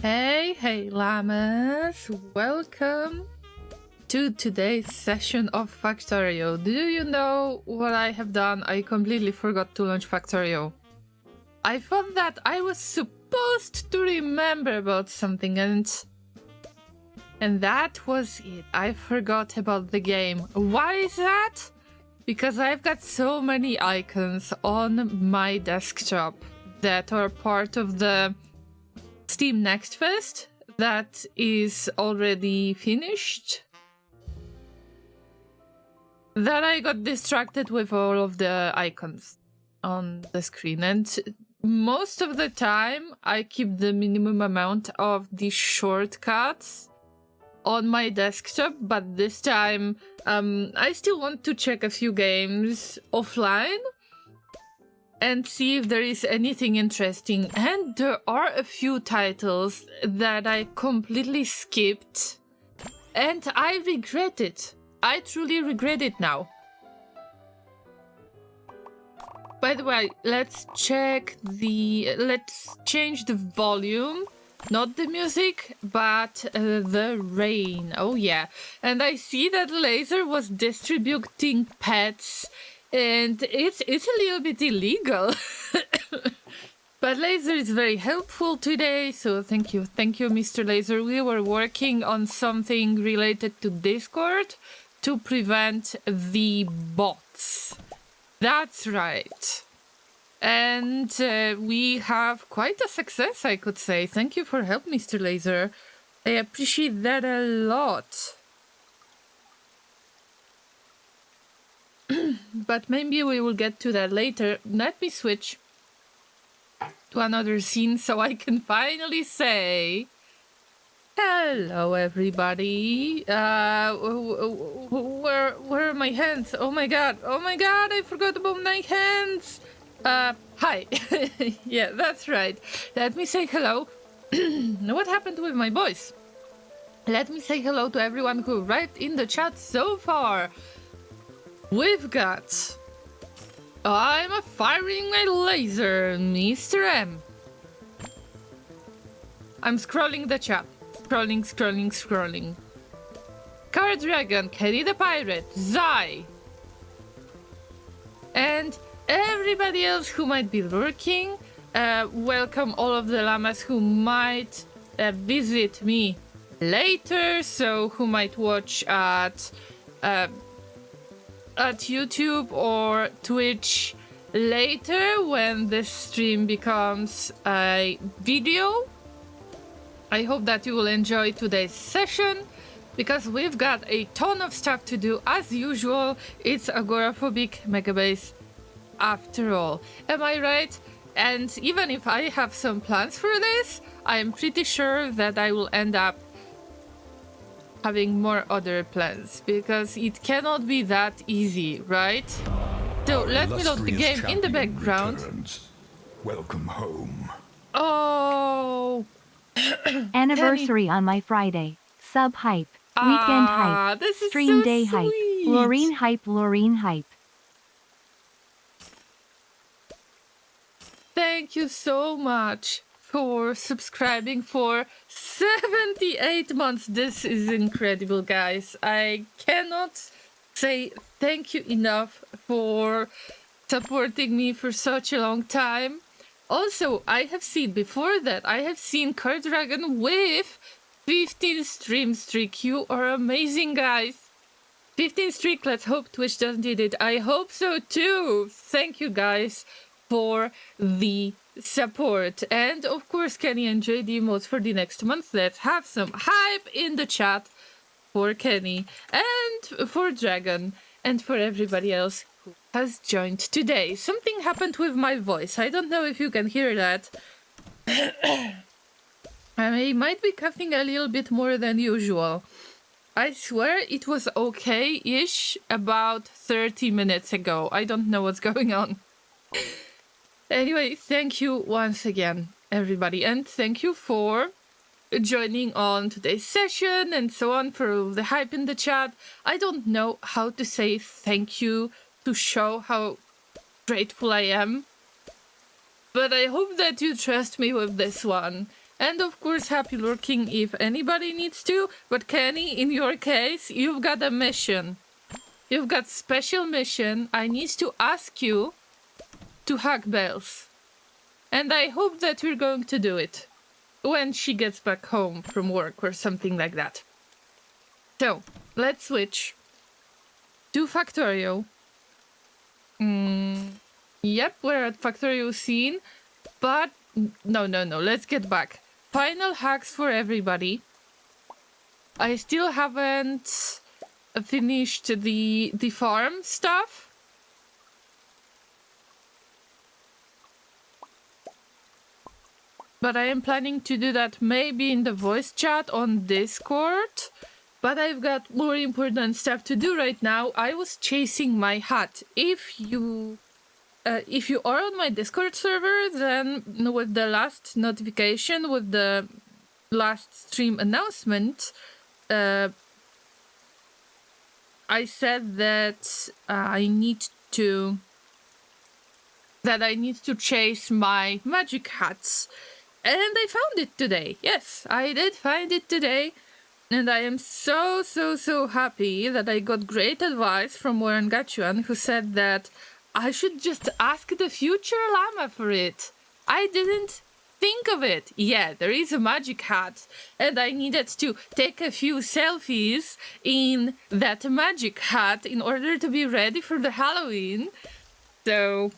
Hey llamas, welcome to today's session of Factorio. Do you know what I have done? I completely forgot to launch Factorio. I thought that I was supposed to remember about something and that was it. I forgot about the game. Why is that? Because I've got so many icons on my desktop that are part of the Steam Next Fest that is already finished, that I got distracted with all of the icons on the screen. And most of the time I keep the minimum amount of the shortcuts on my desktop, but this time I still want to check a few games offline and see if there is anything interesting. And there are a few titles that I completely skipped and I regret it. I truly regret it now. By the way, let's change the volume. Not the music, but the rain. Oh yeah. And I see that Laser was distributing pets, and it's a little bit illegal. But Laser is very helpful today, so thank you, Mr. Laser. We were working on something related to Discord to prevent the bots. That's right. And we have quite a success, I could say. Thank you for help, Mr. Laser. I appreciate that a lot. But maybe we will get to that later. Let me switch to another scene so I can finally say hello, everybody. Where are my hands? Oh my god, I forgot about my hands. Hi. Yeah, that's right. Let me say hello. What happened with my voice? Let me say hello to everyone who arrived in the chat so far. We've got... I'm firing my laser, Mr. M. I'm scrolling the chat. Scrolling. Car Dragon, Kenny the Pirate, Zai. And everybody else who might be lurking. Welcome all of the llamas who might visit me later, so who might watch at YouTube or Twitch later when this stream becomes a video. I hope that you will enjoy today's session, because we've got a ton of stuff to do as usual. It's Agoraphobic Megabase after all. Am I right? And even if I have some plans for this, I am pretty sure that I will end up having more other plans, because it cannot be that easy, right? So let me load the game in the background. Returns. Welcome home. Oh, Anniversary on my Friday. Sub hype. Weekend hype. This is Stream so day hype. sweet. Loreen hype. Thank you so much for subscribing for 78 months. This is incredible, guys. I cannot say thank you enough for supporting me for such a long time. Also, I have seen before that, I have seen Car Dragon with 15 stream streak. You are amazing, guys. 15 streak. Let's hope Twitch doesn't hit it. I hope so too. Thank you, guys, for the support. And of course, Kenny and JD emotes for the next month. Let's have some hype in the chat for Kenny and for Dragon and for everybody else who has joined today. Something happened with my voice. I don't know if you can hear that. I might be coughing a little bit more than usual. I swear it was okay-ish about 30 minutes ago. I don't know what's going on. Anyway, thank you once again, everybody. And thank you for joining on today's session and so on, for the hype in the chat. I don't know how to say thank you to show how grateful I am, but I hope that you trust me with this one. And of course, happy lurking if anybody needs to. But Kenny, in your case, you've got a mission. You've got special mission. I need to ask you to hug Bells. And I hope that we're going to do it when she gets back home from work or something like that. So, let's switch to Factorio. Yep, we're at Factorio scene, but no, let's get back. Final hacks for everybody. I still haven't finished the farm stuff. But I am planning to do that maybe in the voice chat on Discord. But I've got more important stuff to do right now. I was chasing my hat. If you are on my Discord server, then with the last notification, with the last stream announcement, I said that I need to chase my magic hats. And I found it today. Yes, I did find it today. And I am so happy that I got great advice from Warren Gachuan, who said that I should just ask the future Llama for it. I didn't think of it. Yeah, there is a magic hat, and I needed to take a few selfies in that magic hat in order to be ready for the Halloween. So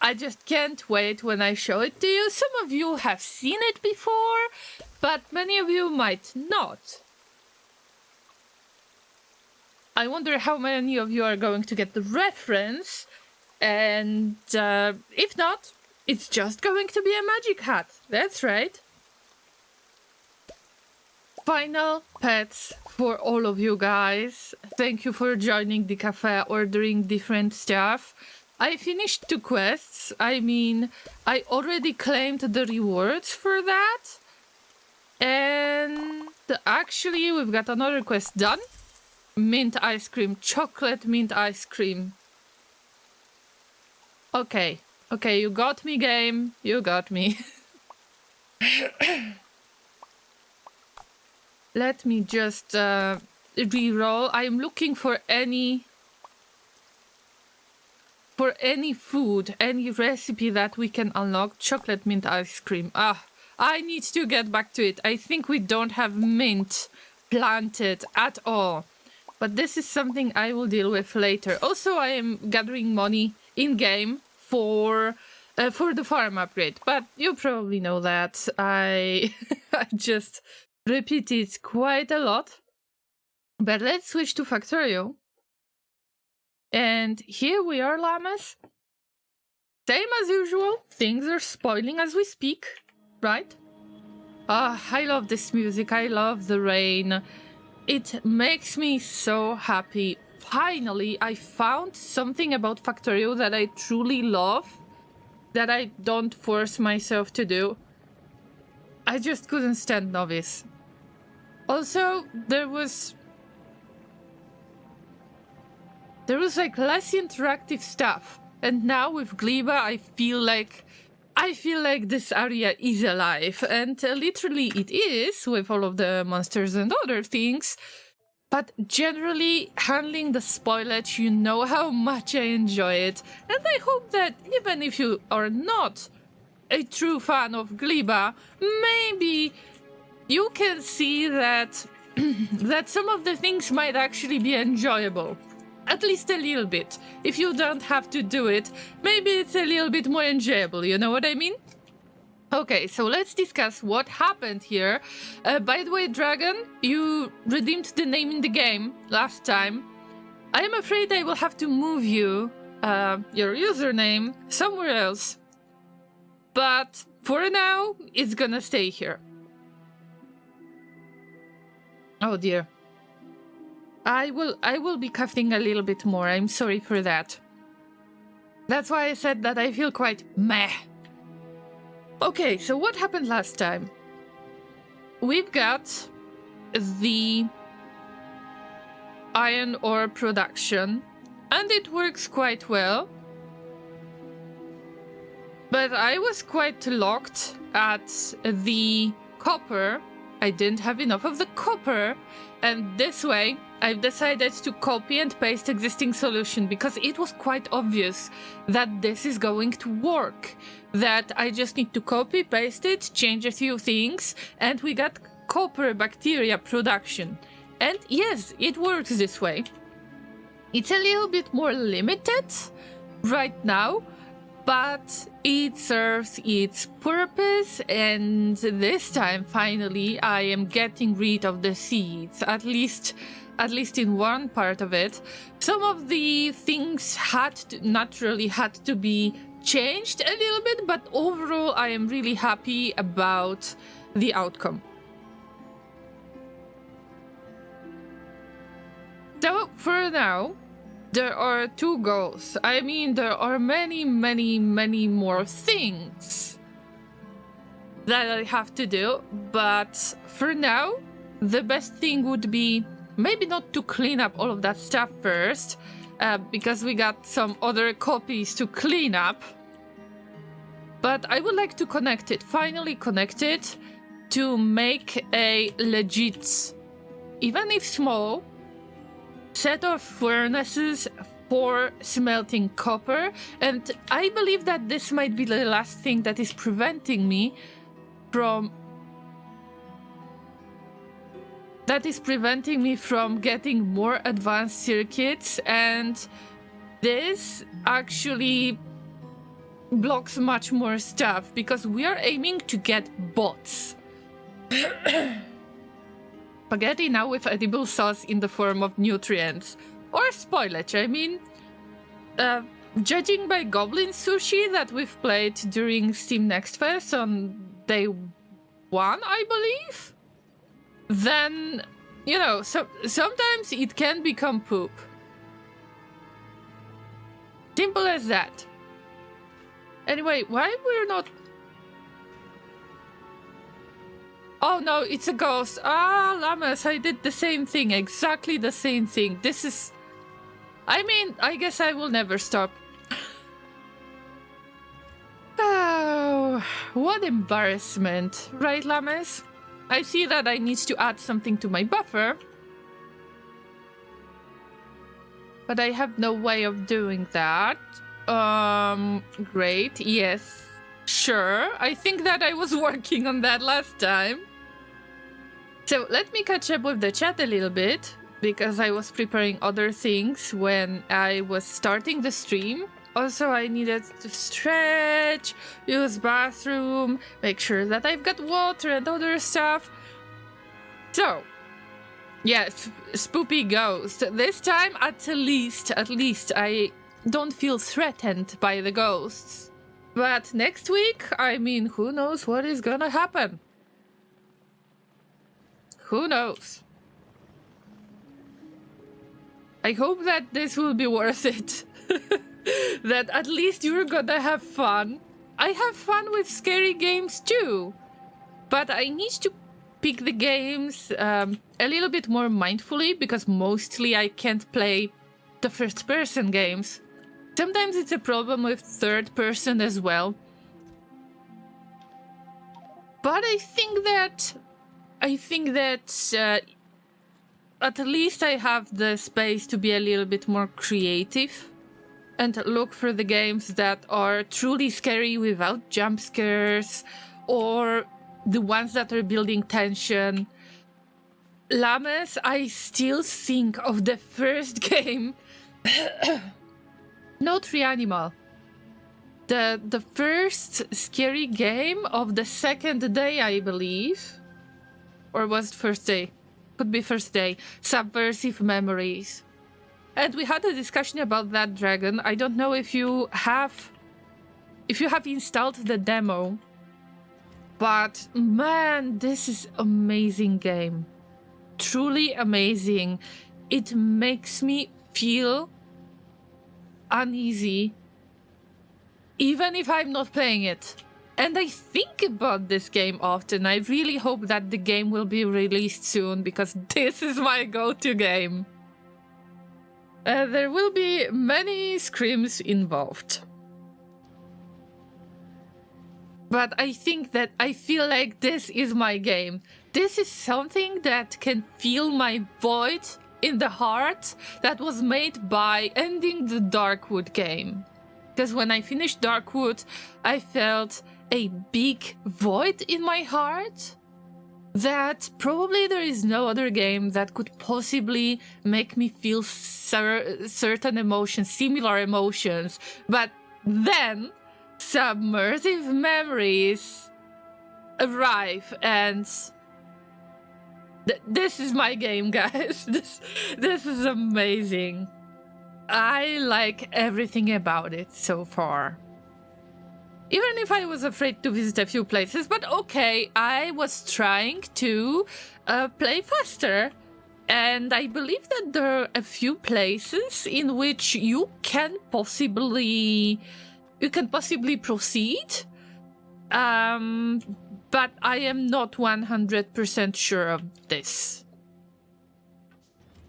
I just can't wait when I show it to you. Some of you have seen it before, but many of you might not. I wonder how many of you are going to get the reference, and if not, it's just going to be a magic hat. That's right. Final pets for all of you guys. Thank you for joining the cafe, ordering different stuff. I finished 2 quests. I mean, I already claimed the rewards for that. And actually, we've got another quest done. Mint ice cream. Chocolate mint ice cream. Okay, you got me, game. You got me. Let me just re-roll. I'm looking for any food, any recipe that we can unlock. Chocolate mint ice cream. I need to get back to it. I think we don't have mint planted at all. But this is something I will deal with later. Also, I am gathering money in-game for the farm upgrade. But you probably know that. I just repeat it quite a lot. But let's switch to Factorio. And here we are, llamas. Same as usual. Things are spoiling as we speak, right? I love this music. I love the rain. It makes me so happy. Finally, I found something about Factorio that I truly love, that I don't force myself to do. I just couldn't stand Novice. Also, there was like less interactive stuff. And now with Gleba, I feel like this area is alive, and literally it is, with all of the monsters and other things. But generally, handling the spoilage, you know how much I enjoy it. And I hope that even if you are not a true fan of Gleba, maybe you can see that that some of the things might actually be enjoyable. At least a little bit. If you don't have to do it, maybe it's a little bit more enjoyable, you know what I mean? Okay, so let's discuss what happened here. By the way, Dragon, you redeemed the name in the game last time. I am afraid I will have to move you, your username, somewhere else. But for now, it's gonna stay here. Oh dear. I will be coughing a little bit more. I'm sorry for that. That's why I said that I feel quite meh. Okay, so what happened last time? We've got the iron ore production, and it works quite well. But I was quite locked at the copper. I didn't have enough of the copper, and this way I've decided to copy and paste existing solution because it was quite obvious that this is going to work. That I just need to copy, paste it, change a few things, and we got copper bacteria production. And yes, it works this way. It's a little bit more limited right now, but it serves its purpose, and this time finally I am getting rid of the seeds, at least in one part of it. Some of the things naturally had to be changed a little bit, but overall I am really happy about the outcome. So for now, there are 2 goals. I mean, there are many more things that I have to do, but for now, the best thing would be maybe not to clean up all of that stuff first, because we got some other copies to clean up, but I would like to connect it, finally connect it, to make a legit, even if small, set of furnaces for smelting copper, and I believe that this might be the last thing that is preventing me from getting more advanced circuits, and this actually blocks much more stuff because we are aiming to get bots. Spaghetti now with edible sauce in the form of nutrients. Or spoilage, I mean. Judging by Goblin Sushi that we've played during Steam Next Fest on day 1, I believe, then, you know, sometimes it can become poop. Simple as that. Anyway, why we're not... Oh no, it's a ghost. Ah, llamas, I did the same thing, exactly the same thing. This is... I mean, I guess I will never stop. Oh, what embarrassment. Right, llamas? I see that I need to add something to my buffer. But I have no way of doing that. Great, yes. Sure, I think that I was working on that last time. So let me catch up with the chat a little bit, because I was preparing other things when I was starting the stream. Also, I needed to stretch, use bathroom, make sure that I've got water and other stuff. So, yes, spoopy ghost. This time, at least, I don't feel threatened by the ghosts. But next week, I mean, who knows what is gonna happen? Who knows? I hope that this will be worth it. That at least you're gonna have fun. I have fun with scary games too. But I need to pick the games a little bit more mindfully, because mostly I can't play the first-person games. Sometimes it's a problem with third person as well. But I think that at least I have the space to be a little bit more creative and look for the games that are truly scary without jump scares, or the ones that are building tension. Llamas, I still think of the first game. Not Reanimal. The first scary game of the second day, I believe. Or was it first day? Could be first day. Subversive Memories. And we had a discussion about that dragon. I don't know if you have installed the demo. But man, this is amazing game. Truly amazing. It makes me feel uneasy even if I'm not playing it. And I think about this game often. I really hope that the game will be released soon, because this is my go-to game. There will be many screams involved. But I think that I feel like this is my game. This is something that can fill my void in the heart that was made by ending the Darkwood game. Because when I finished Darkwood, I felt a big void in my heart that probably there is no other game that could possibly make me feel certain emotions, similar emotions. But then submersive memories arrive, and this is my game, guys. This is amazing. I like everything about it so far. Even if I was afraid to visit a few places, but okay, I was trying to play faster. And I believe that there are a few places in which you can possibly proceed. But I am not 100% sure of this.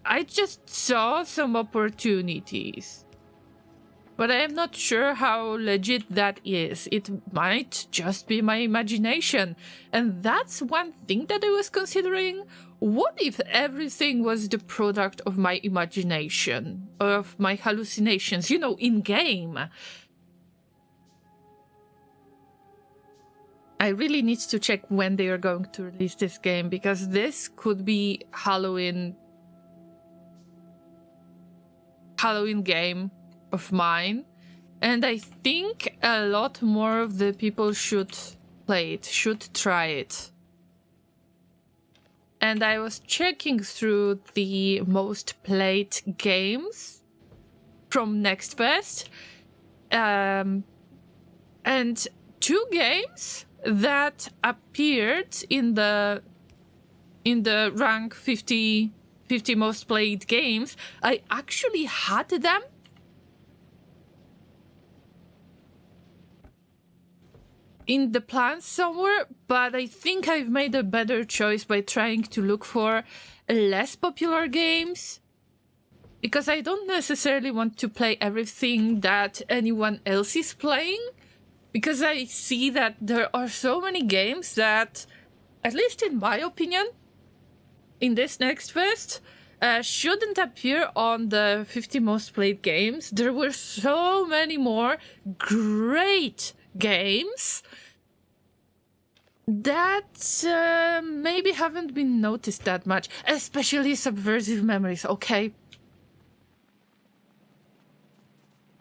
I just saw some opportunities, but I am not sure how legit that is. It might just be my imagination. And that's one thing that I was considering. What if everything was the product of my imagination, of my hallucinations, in game? I really need to check when they are going to release this game, because this could be Halloween game of mine, and I think a lot more of the people should play it, should try it. And I was checking through the most played games from Next Fest, and 2 games that appeared in the rank 50 most played games, I actually had them in the plans somewhere, but I think I've made a better choice by trying to look for less popular games, because I don't necessarily want to play everything that anyone else is playing, because I see that there are so many games that, at least in my opinion, in this Next Fest, shouldn't appear on the 50 most played games. There were so many more great games that maybe haven't been noticed that much, especially Subversive Memories, okay?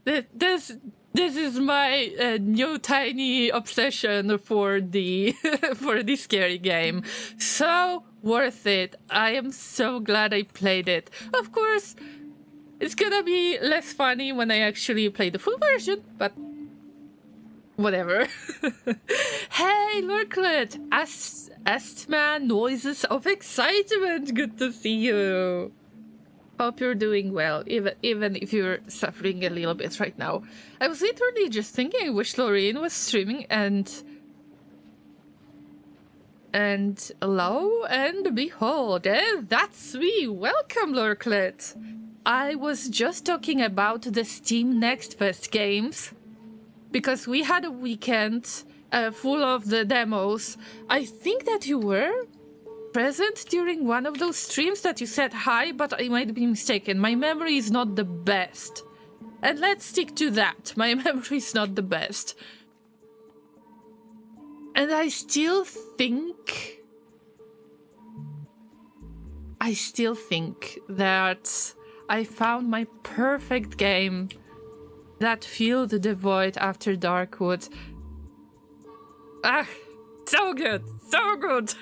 This is my new tiny obsession for the for the scary game. So worth it. I am so glad I played it. Of course, it's gonna be less funny when I actually play the full version, but whatever. Hey, Lurklet! Asthma noises of excitement. Good to see you. Hope you're doing well, even if you're suffering a little bit right now. I was literally just thinking, I wish Lorraine was streaming, and lo and behold, that's me. Welcome, Lurklet. I was just talking about the Steam Next Fest games, because we had a weekend full of the demos. I think that you were present during one of those streams that you said hi, but I might be mistaken. My memory is not the best. And let's stick to that. My memory is not the best. And I still think that I found my perfect game that filled the void after Darkwood. Ah, so good, so good.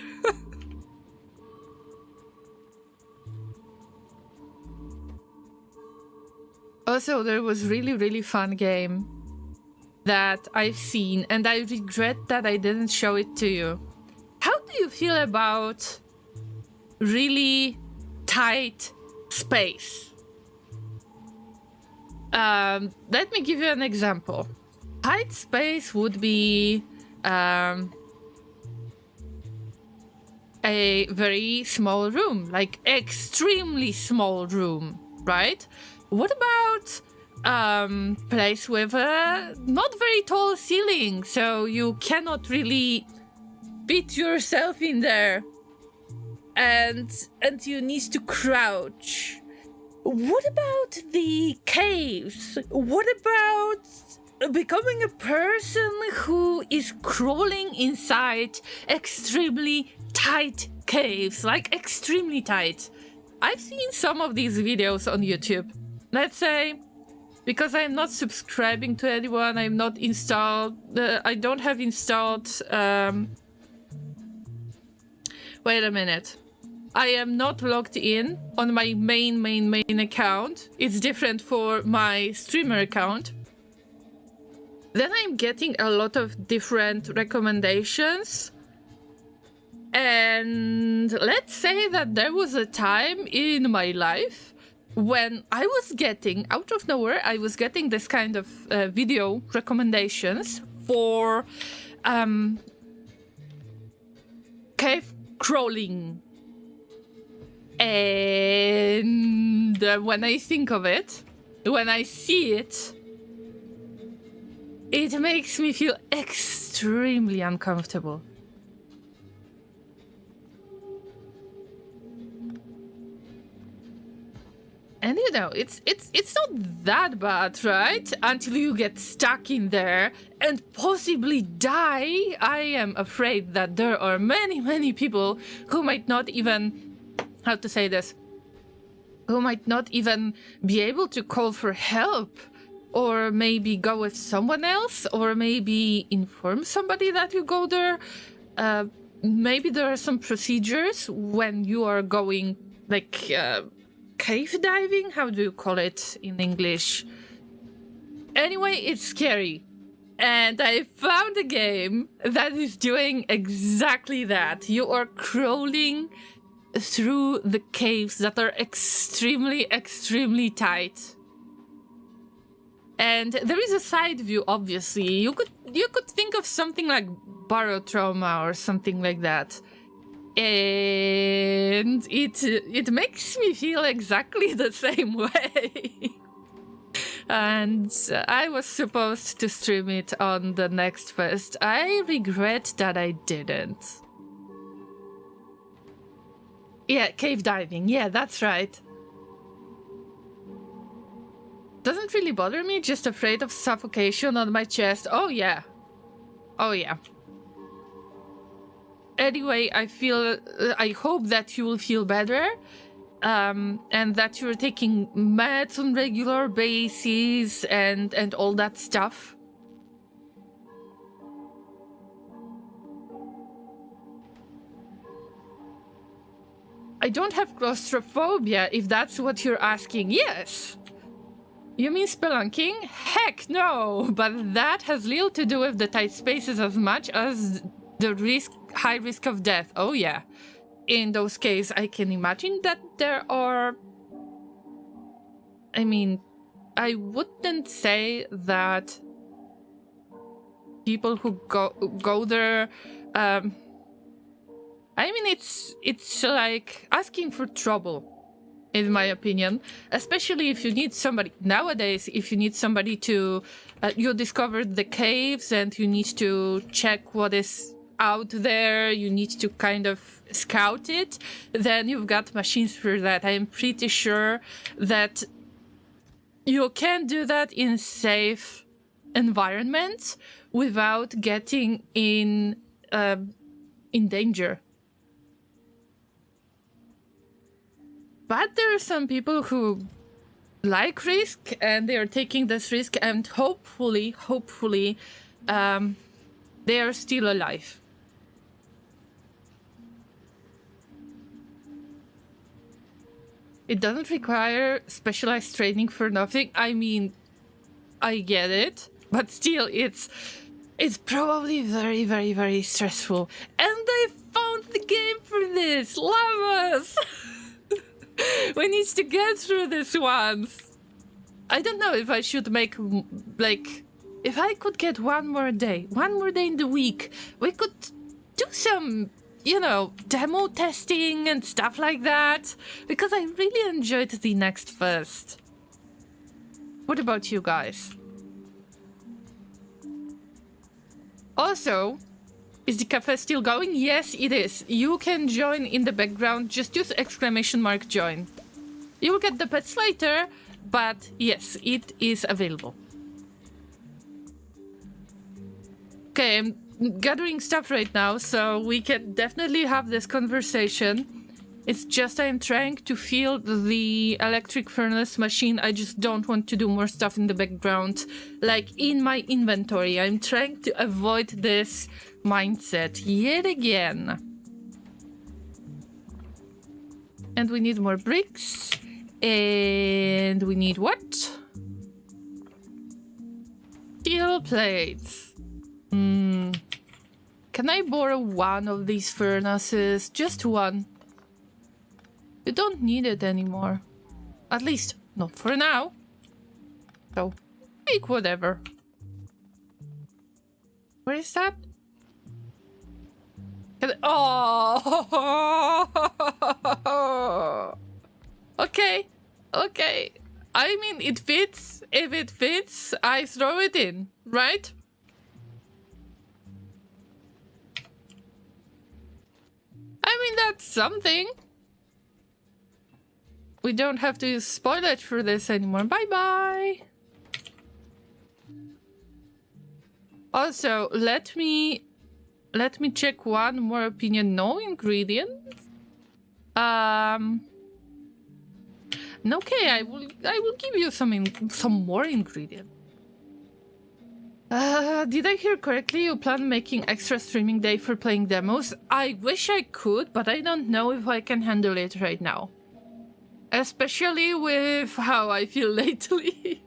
Also, there was really fun game that I've seen, and I regret that I didn't show it to you. How do you feel about really tight space? Let me give you an example. Tight space would be a very small room, like extremely small room, right? What about place with a not very tall ceiling, so you cannot really beat yourself in there, and you need to crouch. What about the caves? What about becoming a person who is crawling inside extremely tight caves, like extremely tight? I've seen some of these videos on YouTube. Let's say, because I'm not subscribing to anyone, I'm not installed, I don't have installed, wait a minute. I am not logged in on my main account. It's different for my streamer account. Then I'm getting a lot of different recommendations. And let's say that there was a time in my life when I was getting, out of nowhere, I was getting this kind of video recommendations for cave crawling. And when I think of it, when I see it, it makes me feel extremely uncomfortable. And you know, it's not that bad, right? Until you get stuck in there and possibly die. I am afraid that there are many people who might not even, how to say this, who might not even be able to call for help, or maybe go with someone else, or maybe inform somebody that you go there. Maybe there are some procedures when you are going, like, cave diving? How do you call it in English? Anyway, it's scary. And I found a game that is doing exactly that. You are crawling through the caves that are extremely tight. And there is a side view, obviously. You could think of something like barotrauma or something like that. And it makes me feel exactly the same way. And I was supposed to stream it on the next fest. I regret that I didn't. Yeah, cave diving. Yeah, that's right. Doesn't really bother me, just afraid of suffocation on my chest. Oh yeah. Oh yeah. Anyway, I hope that you will feel better, and that you're taking meds on regular basis and all that stuff. I don't have claustrophobia, if that's what you're asking. Yes. You mean spelunking? Heck no! But that has little to do with the tight spaces as much as the high risk of death. Oh yeah. In those cases, I can imagine that there are... I mean, I wouldn't say that people who go there... I mean, it's like asking for trouble, in my opinion. Especially if you need somebody... Nowadays, if you need somebody to... you discovered the caves and you need to check what is out there, you need to kind of scout it, then you've got machines for that. I am pretty sure that you can do that in safe environments without getting in danger. But there are some people who like risk and they are taking this risk, and hopefully they are still alive. It doesn't require specialized training for nothing. I mean, I get it, but still, it's probably very stressful. And I found the game for this, Llamas. We need to get through this once. I don't know if I should make, like, if I could get one more day in the week, we could do some, you know, demo testing and stuff like that, because I really enjoyed the next fest. What about you guys? Also, is the cafe still going? Yes, it is. You can join in the background. Just use ! join. You will get the pets later, but yes, it is available. Okay, I'm gathering stuff right now, so we can definitely have this conversation. It's just I'm trying to fill the electric furnace machine. I just don't want to do more stuff in the background, like in my inventory. I'm trying to avoid this mindset yet again. And we need more bricks. And we need what? Steel plates. Can I borrow one of these furnaces? Just one. You don't need it anymore. At least, not for now. So, take whatever. Where is that? Oh! Okay, okay. I mean, it fits. If it fits, I throw it in, right? I mean, that's something. We don't have to use spoilage for this anymore. Bye-bye. Also, let me check one more opinion. No ingredients. Okay, I will give you some more ingredients. Did I hear correctly? You plan making extra streaming day for playing demos? I wish I could, but I don't know if I can handle it right now. Especially with how I feel lately.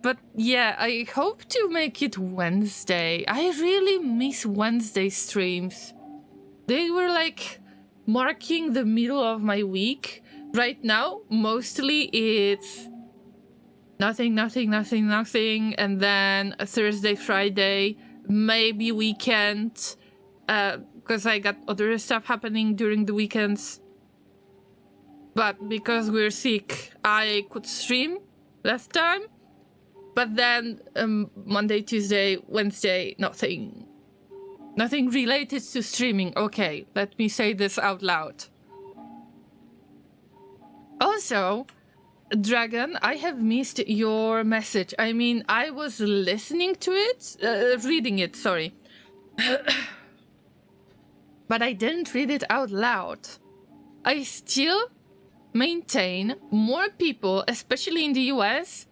But yeah, I hope to make it Wednesday. I really miss Wednesday streams. They were like marking the middle of my week. Right now, mostly it's nothing, and then a Thursday, Friday, maybe weekend, because I got other stuff happening during the weekends. But because we're sick, I could stream last time. But then Monday, Tuesday, Wednesday, nothing related to streaming. Okay, let me say this out loud. Also, Dragon, I have missed your message. I mean, I was listening to it, reading it, sorry. But I didn't read it out loud. I still maintain more people, especially in the US,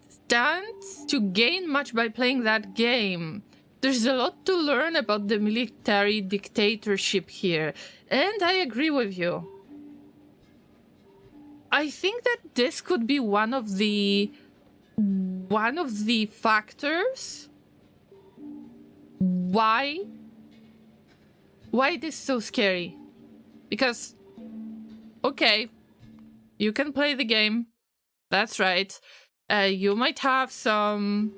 stand to gain much by playing that game. There's a lot to learn about the military dictatorship here, and I agree with you. I think that this could be one of the factors why it is so scary. Because, okay, you can play the game, that's right. You might have some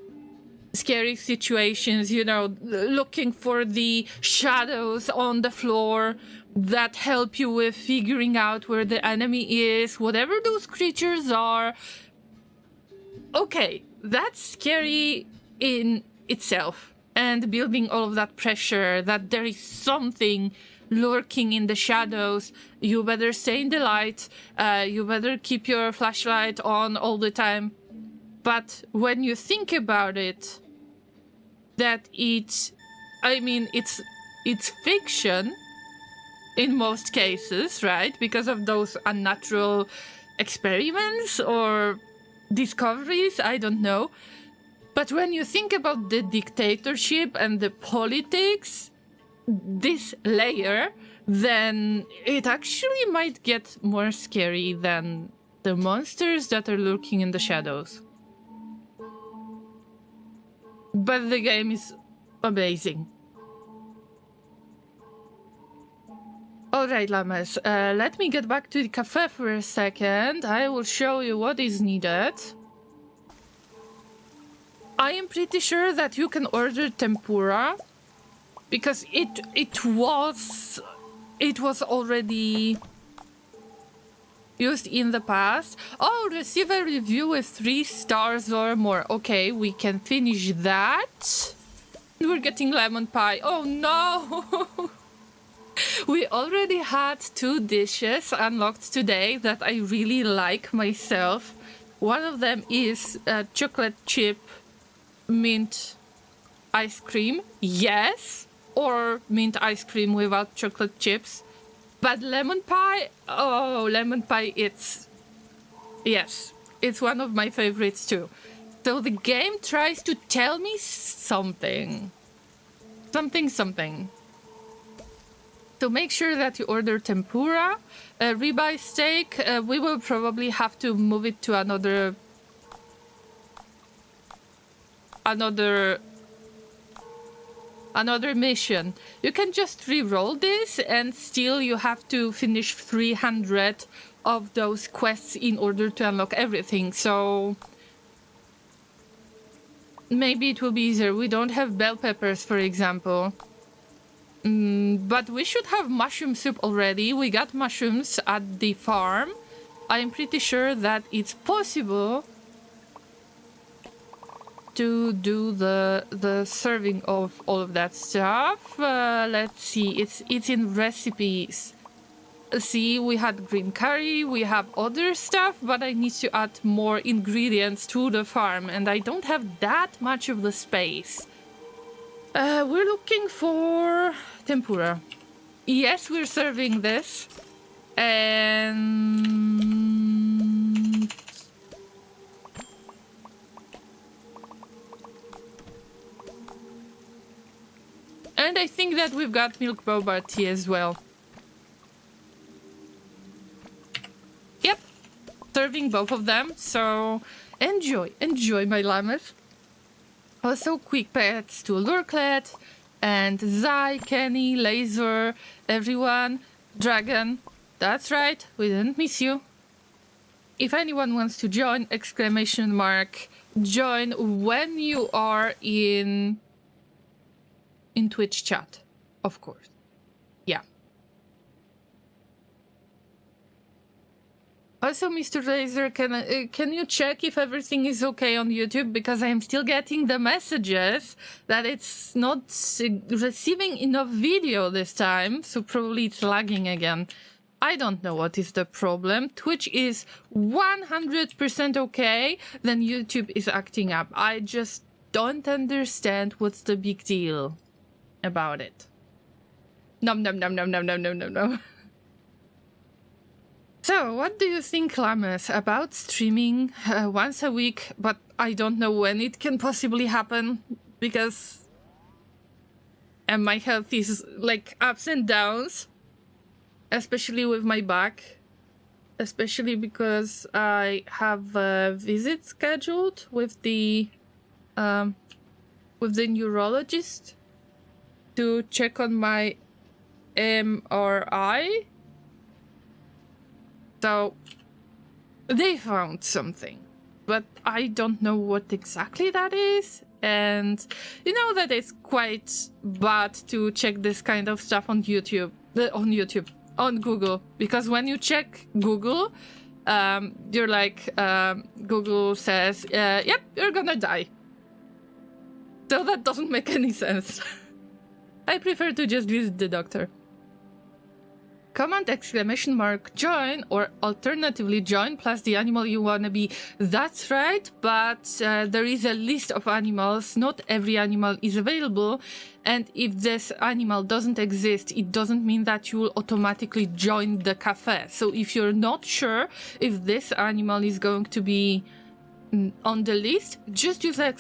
scary situations, you know, looking for the shadows on the floor that help you with figuring out where the enemy is, whatever those creatures are. Okay, that's scary in itself. And building all of that pressure that there is something lurking in the shadows. You better stay in the light. You better keep your flashlight on all the time. But when you think about it, that it's fiction in most cases, right? Because of those unnatural experiments or discoveries, I don't know. But when you think about the dictatorship and the politics, this layer, then it actually might get more scary than the monsters that are lurking in the shadows. But the game is amazing. Alright, Llamas, let me get back to the cafe for a second. I will show you what is needed. I am pretty sure that you can order tempura, because it was already used in the past. Oh, receive a review with 3 stars or more. Okay, we can finish that. We're getting lemon pie. Oh no! We already had 2 dishes unlocked today that I really like myself. One of them is chocolate chip mint ice cream. Yes! Or mint ice cream without chocolate chips. But lemon pie, oh, lemon pie, yes, it's one of my favorites too. So the game tries to tell me something. Something. So make sure that you order tempura, ribeye steak. We will probably have to move it to another mission. You can just re-roll this and still you have to finish 300 of those quests in order to unlock everything. So maybe it will be easier. We don't have bell peppers, for example. But we should have mushroom soup already. We got mushrooms at the farm. I'm pretty sure that it's possible to do the serving of all of that stuff. Let's see, it's in recipes. See, we had green curry, we have other stuff, but I need to add more ingredients to the farm, and I don't have that much of the space. We're looking for tempura. Yes, we're serving this. And I think that we've got milk boba tea as well. Yep, serving both of them. So enjoy my llamas. Also, quick pets to Lurklet and Zai, Kenny, Laser, everyone, Dragon. That's right, we didn't miss you. If anyone wants to join, ! Join when you are in Twitch chat, of course. Yeah. Also, Mr. Laser, can you check if everything is okay on YouTube? Because I'm still getting the messages that it's not receiving enough video this time, so probably it's lagging again. I don't know what is the problem. Twitch is 100% okay, then YouTube is acting up. I just don't understand what's the big deal about it. Nom nom nom nom nom nom nom nom nom. So, what do you think, Llamas, about streaming once a week, but I don't know when it can possibly happen, because my health is like ups and downs, especially with my back, especially because I have a visit scheduled with the neurologist to check on my MRI. So they found something, but I don't know what exactly that is. And you know that it's quite bad to check this kind of stuff on on Google, because when you check Google, you're like, Google says, yep, you're gonna die. So that doesn't make any sense. I prefer to just visit the doctor. Command ! Join, or alternatively join plus the animal you wanna be. That's right, but there is a list of animals. Not every animal is available, and if this animal doesn't exist, it doesn't mean that you will automatically join the cafe. So if you're not sure if this animal is going to be on the list, just use the !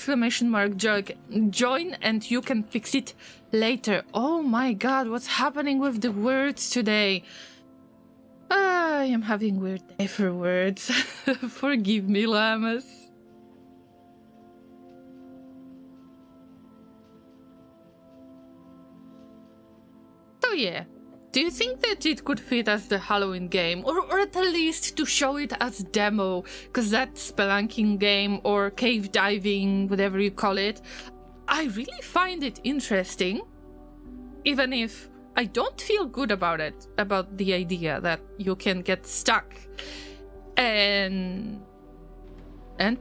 Join and you can fix it later. Oh my god, what's happening with the words today? I am having weird day for words. Forgive me, Llamas. So yeah, do you think that it could fit as the Halloween game? Or at least to show it as demo? Because that spelunking game or cave diving, whatever you call it, I really find it interesting. Even if I don't feel good about it, about the idea that you can get stuck and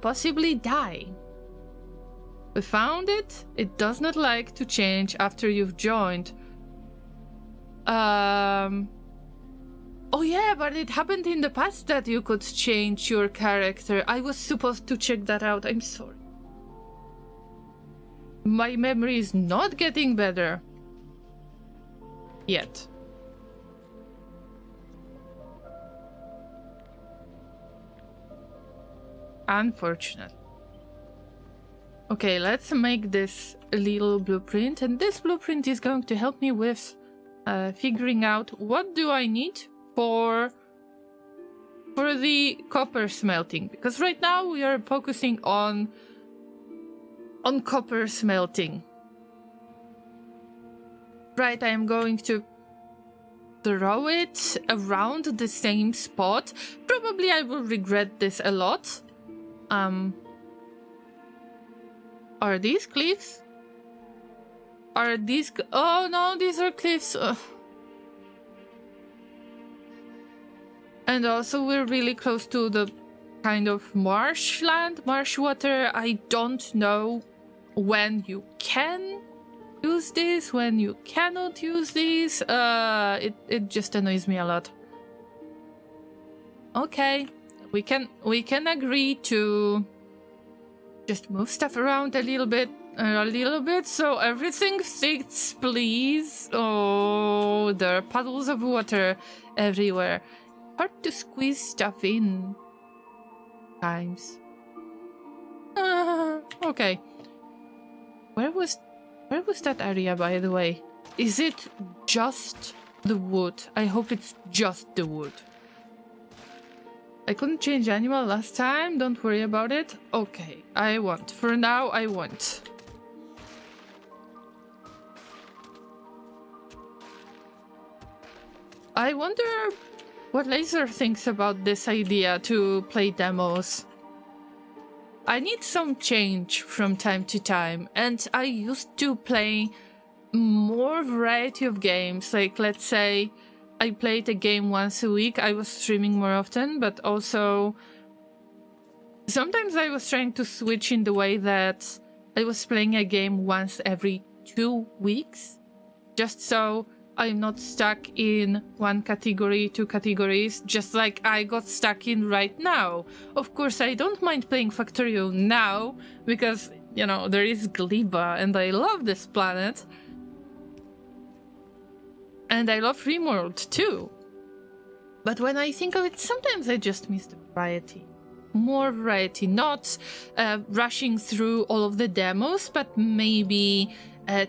possibly die. We found it. It does not like to change after you've joined. Oh yeah, but it happened in the past that you could change your character. I was supposed to check that out. I'm sorry. My memory is not getting better. Yet. Unfortunate. Okay, let's make this little blueprint, and this blueprint is going to help me with figuring out what do I need for the copper smelting, because right now we are focusing on copper smelting. Right, I am going to throw it around the same spot. Probably I will regret this a lot. Are these cliffs? Are these... Oh no, these are cliffs. Ugh. And also we're really close to the kind of marshland, marsh water. I don't know when you can use this, when you cannot use this. It just annoys me a lot. Okay, we can agree to just move stuff around a little bit, so everything fits, please. Oh, there are puddles of water everywhere. Hard to squeeze stuff in times. Okay. Where was that area, by the way? Is it just the wood? I hope it's just the wood. I couldn't change animal last time. Don't worry about it. Okay, I won't. For now, I won't. I wonder what Laser thinks about this idea to play demos. I need some change from time to time, and I used to play more variety of games. Like, let's say I played a game once a week. I was streaming more often, but also sometimes I was trying to switch in the way that I was playing a game once every 2 weeks, just so I'm not stuck in one category, 2 categories, just like I got stuck in right now. Of course, I don't mind playing Factorio now, because, you know, there is Gleba, and I love this planet. And I love Rimworld too. But when I think of it, sometimes I just miss the variety. More variety, not rushing through all of the demos, but maybe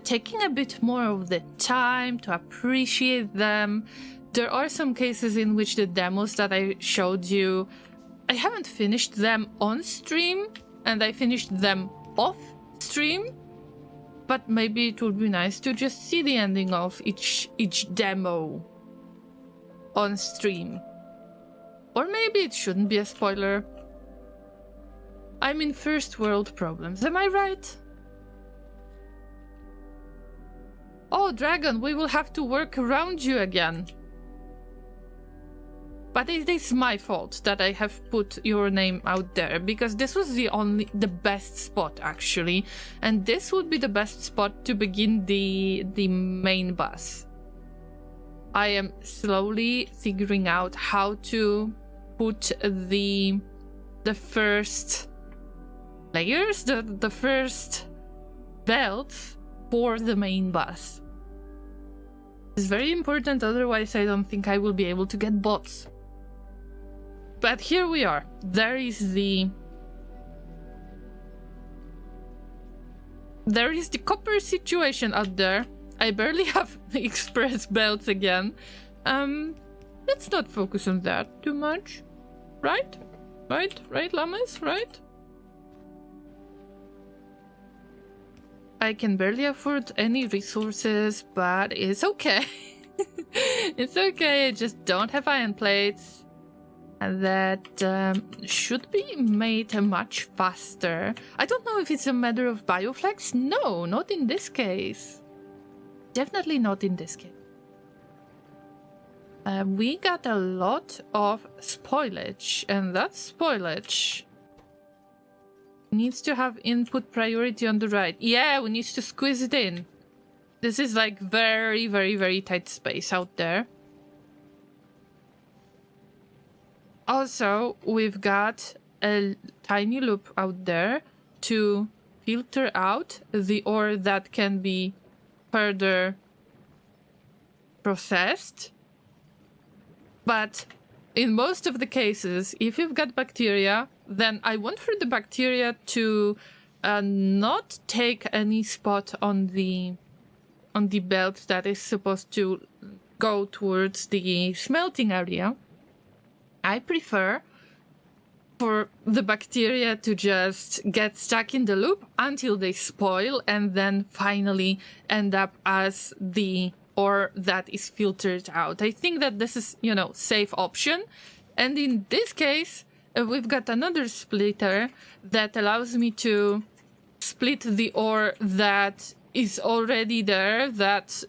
taking a bit more of the time to appreciate them. There are some cases in which the demos that I showed you, I haven't finished them on stream, and I finished them off stream. But maybe it would be nice to just see the ending of each demo on stream. Or maybe it shouldn't be a spoiler. I'm in first world problems, am I right? Oh, Dragon, we will have to work around you again. But it is my fault that I have put your name out there, because this was the best spot, actually. And this would be the best spot to begin the main bus. I am slowly figuring out how to put the first layers, the first belts for the main bus. It's very important, otherwise I don't think I will be able to get bots. But here we are. There is the copper situation out there. I barely have express belts again. Let's not focus on that too much. Right? Right, Llamas? Right? I can barely afford any resources, but it's okay. It's okay, I just don't have iron plates. That should be made much faster. I don't know if it's a matter of bioflex. No, not in this case. Definitely not in this case. We got a lot of spoilage, and that spoilage needs to have input priority on the right. Yeah, we need to squeeze it in. This is like very, very, very tight space out there. Also, we've got a tiny loop out there to filter out the ore that can be further processed. But in most of the cases, if you've got bacteria, then I want for the bacteria to not take any spot on the belt that is supposed to go towards the smelting area. I prefer for the bacteria to just get stuck in the loop until they spoil and then finally end up as the ore that is filtered out. I think that this is, safe option. And in this case, we've got another splitter that allows me to split the ore that is already there, that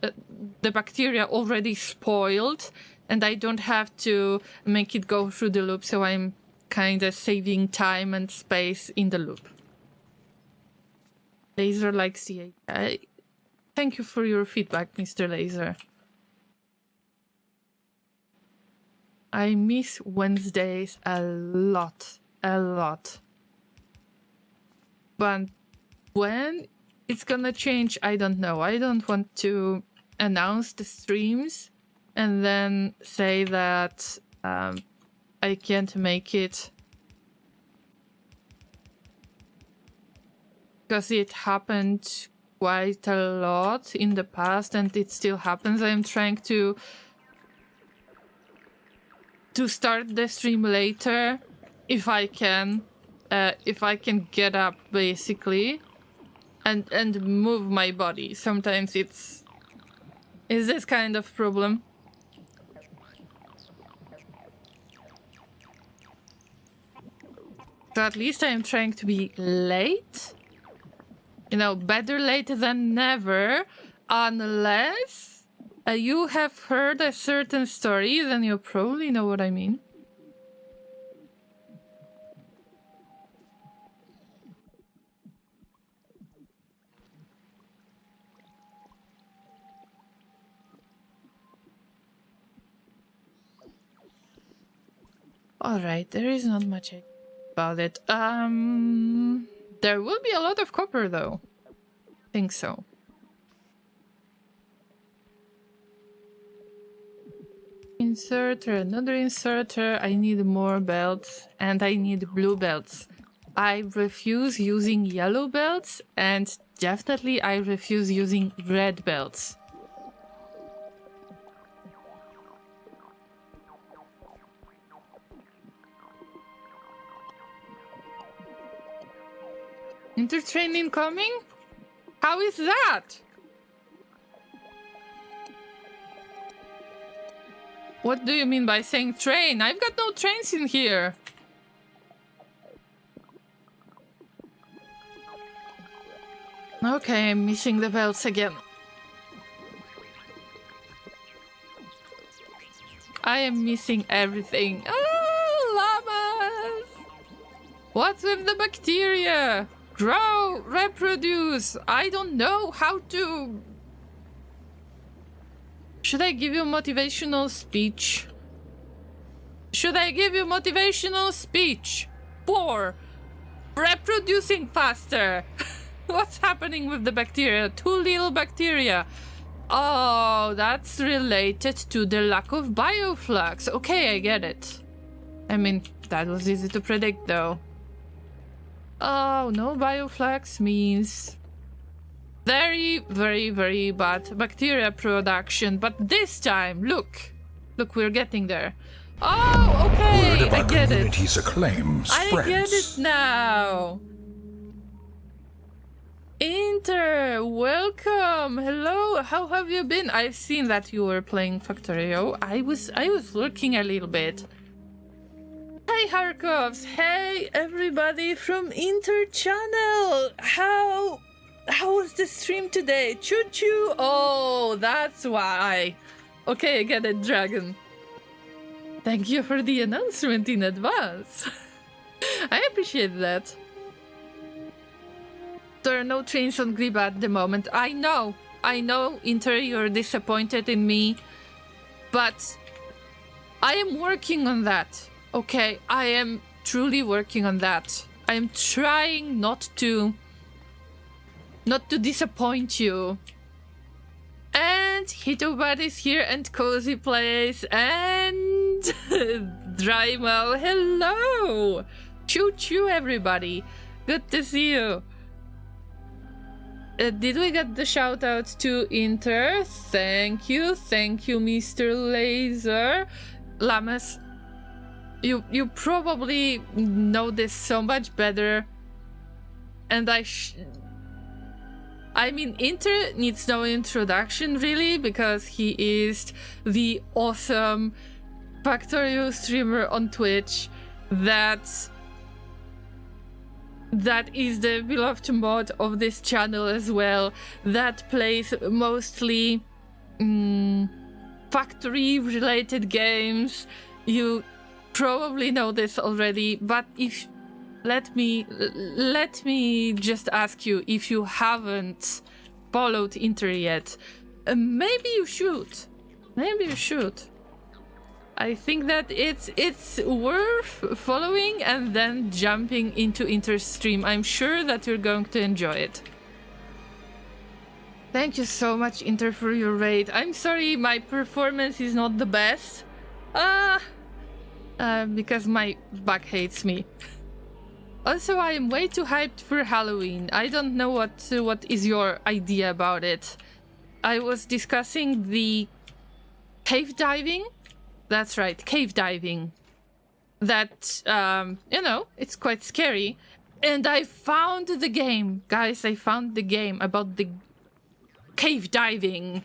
the bacteria already spoiled, and I don't have to make it go through the loop, so I'm kind of saving time and space in the loop. Laser likes the AI. Thank you for your feedback, Mr. Laser. I miss Wednesdays a lot. But when it's gonna change, I don't know. I don't want to announce the streams and then say that I can't make it because it happened quite a lot in the past and it still happens. I'm trying to start the stream later if I can get up basically and move my body. Sometimes it's this kind of problem. So at least I'm trying to be late. Better late than never. Unless you have heard a certain story, then you probably know what I mean. Alright, there is not much about it. There will be a lot of copper though. I think so. Inserter, another inserter. I need more belts and I need blue belts. I refuse using yellow belts and definitely I refuse using red belts. Intertrain incoming? How is that? What do you mean by saying train? I've got no trains in here. Okay, I'm missing the belts again. I am missing everything. Oh, llamas! What's with the bacteria? Grow, reproduce. I don't know how to... Should I give you a motivational speech? Should I give you motivational speech for reproducing faster? What's happening with the bacteria? Too little bacteria. Oh, that's related to the lack of bioflux. Okay, I get it. I mean, that was easy to predict though. Oh, no bioflux means very, very, very bad bacteria production. But this time, look, we're getting there. Oh, okay, Word I about get the it. community's acclaim spreads. I get it now. Inter, welcome. Hello, how have you been? I've seen that you were playing Factorio. I was lurking a little bit. Hey Harkovs, hey everybody from Inter channel. How was the stream today? Choo choo. Oh, that's why. Okay, I get it, Dragon. Thank you for the announcement in advance. I appreciate that. There are no trains on Gleba at the moment. I know, Inter, you're disappointed in me, but I am working on that, okay? I am truly working on that. I am trying not to disappoint you. And Hitobad is here, and Cozy Place, and Drymal, hello! Choo-choo, everybody. Good to see you. Did we get the shout out to Inter? Thank you, Mr. Laser. Llamas, you probably know this so much better, and I mean, Inter needs no introduction really, because he is the awesome Factorio streamer on Twitch that is the beloved mod of this channel as well, that plays mostly factory related games. You probably know this already, but if let me just ask you, if you haven't followed Inter yet, maybe you should. I think that it's worth following and then jumping into Inter's stream. I'm sure that you're going to enjoy it. Thank you so much, Inter, for your raid. I'm sorry my performance is not the best. Because my back hates me. Also, I am way too hyped for Halloween. I don't know what is your idea about it. I was discussing the cave diving. That's right, cave diving. That, you know, it's quite scary. And I found the game. Guys, I found the game about the cave diving.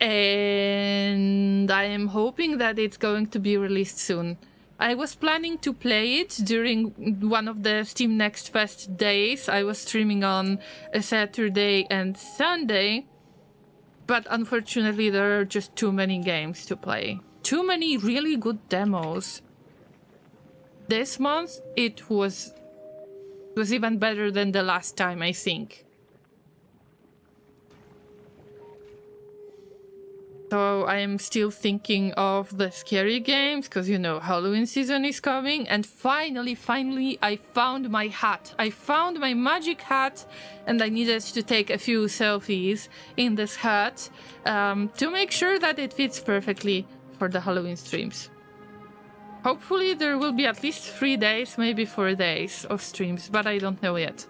And I am hoping that it's going to be released soon. I was planning to play it during one of the Steam Next Fest days. I was streaming on a Saturday and Sunday. But unfortunately, there are just too many games to play. Too many really good demos. This month, it was even better than the last time, I think. So I am still thinking of the scary games, because, you know, Halloween season is coming. And finally, I found my hat. I found my magic hat, and I needed to take a few selfies in this hat to make sure that it fits perfectly for the Halloween streams. Hopefully there will be at least 3 days, maybe 4 days of streams, but I don't know yet.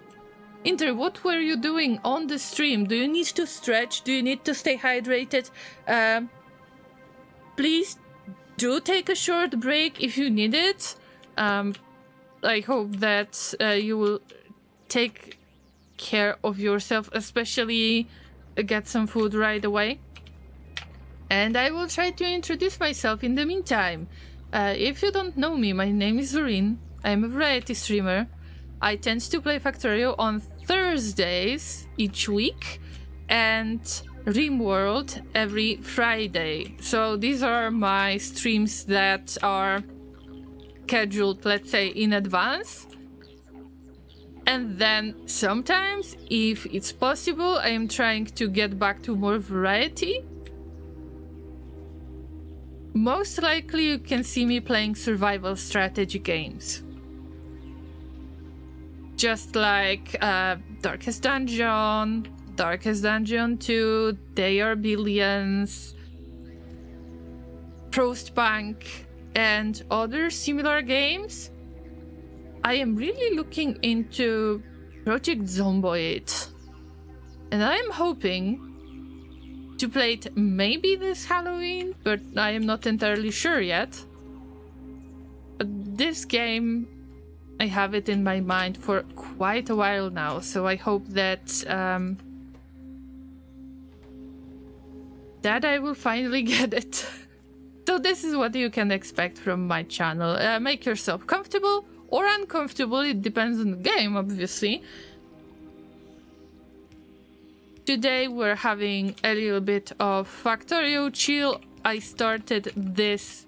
Inter, what were you doing on the stream? Do you need to stretch? Do you need to stay hydrated? Please do take a short break if you need it. I hope that you will take care of yourself, especially get some food right away. And I will try to introduce myself in the meantime. If you don't know me, my name is Zorin. I'm a variety streamer. I tend to play Factorio on Thursdays each week and RimWorld every Friday. So these are my streams that are scheduled, let's say, in advance. And then sometimes, if it's possible, I am trying to get back to more variety. Most likely you can see me playing survival strategy games. Just like Darkest Dungeon, Darkest Dungeon 2, They Are Billions, Frostpunk, and other similar games. I am really looking into Project Zomboid, and I am hoping to play it maybe this Halloween, but I am not entirely sure yet. But this game, I have it in my mind for quite a while now, so I hope that that I will finally get it. So this is what you can expect from my channel. Make yourself comfortable or uncomfortable, it depends on the game, obviously. Today we're having a little bit of Factorio chill. I started this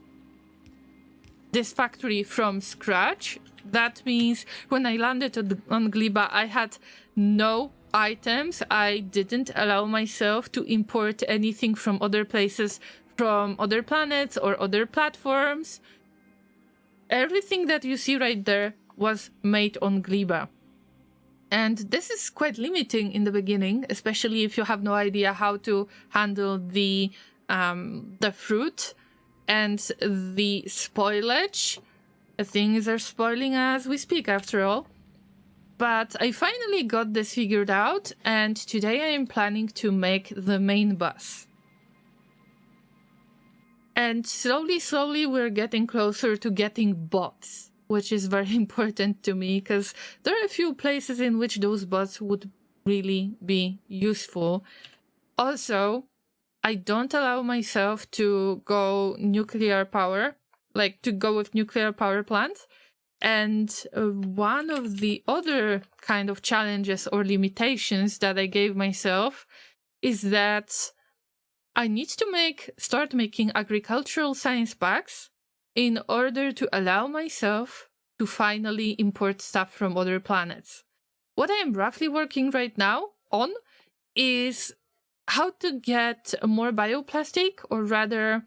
this factory from scratch. That means when I landed on Gleba, I had no items. I didn't allow myself to import anything from other places, from other planets or other platforms. Everything that you see right there was made on Gleba. And this is quite limiting in the beginning, especially if you have no idea how to handle the fruit and the spoilage. Things are spoiling as we speak, after all. But I finally got this figured out, and today I am planning to make the main bus. And slowly we're getting closer to getting bots, which is very important to me, because there are a few places in which those bots would really be useful. Also, I don't allow myself to go nuclear power, like to go with nuclear power plants. And one of the other kind of challenges or limitations that I gave myself is that I need to start making agricultural science packs in order to allow myself to finally import stuff from other planets. What I am roughly working right now on is how to get more bioplastic, or rather,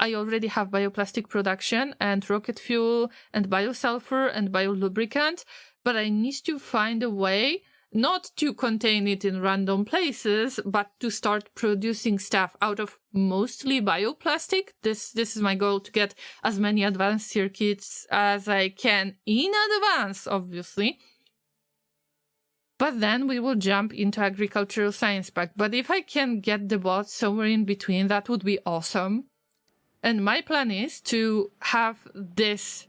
I already have bioplastic production and rocket fuel and biosulfur and biolubricant, but I need to find a way not to contain it in random places, but to start producing stuff out of mostly bioplastic. This is my goal, to get as many advanced circuits as I can in advance, obviously. But then we will jump into agricultural science pack. But if I can get the bots somewhere in between, that would be awesome. And my plan is to have this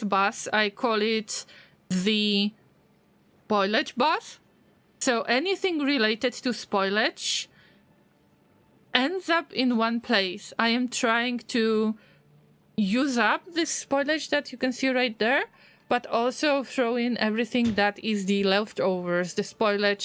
bus, I call it the spoilage bus. So anything related to spoilage ends up in one place. I am trying to use up this spoilage that you can see right there, but also throw in everything that is the leftovers, the spoilage